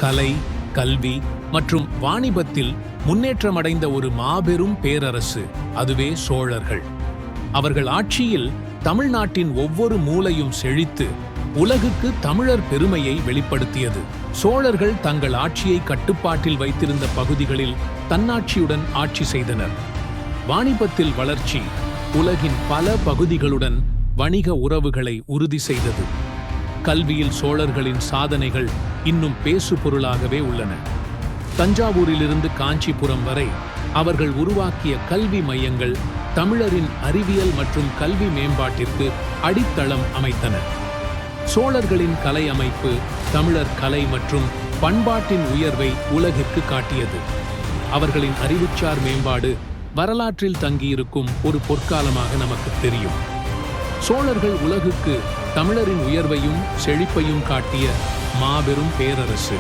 கலை, கல்வி மற்றும் வாணிபத்தில் முன்னேற்றமடைந்த ஒரு மாபெரும் பேரரசு, அதுவே சோழர்கள். அவர்கள் ஆட்சியில் தமிழ்நாட்டின் ஒவ்வொரு மூலையும் செழித்து உலகுக்கு தமிழர் பெருமையை வெளிப்படுத்தியது. சோழர்கள் தங்கள் ஆட்சியை கட்டுப்பாட்டில் வைத்திருந்த பகுதிகளில் தன்னாட்சியுடன் ஆட்சி செய்தனர். வாணிபத்தில் வளர்ச்சி உலகின் பல பகுதிகளுடன் வணிக உறவுகளை உறுதி செய்தது. கல்வியில் சோழர்களின் சாதனைகள் இன்னும் பேசு பொருளாகவே உள்ளன. தஞ்சாவூரிலிருந்து காஞ்சிபுரம் வரை அவர்கள் உருவாக்கிய கல்வி மையங்கள் தமிழரின் அறிவியல் மற்றும் கல்வி மேம்பாட்டிற்கு அடித்தளம் அமைத்தன. சோழர்களின் கலை அமைப்பு தமிழர் கலை மற்றும் பண்பாட்டின் உயர்வை உலகிற்கு காட்டியது. அவர்களின் அறிவுச்சார் மேம்பாடு வரலாற்றில் தங்கியிருக்கும் ஒரு பொற்காலமாக நமக்கு தெரியும். சோழர்கள் உலகுக்கு தமிழரின் உயர்வையும் செழிப்பையும் காட்டிய மாபெரும் பேரரசு.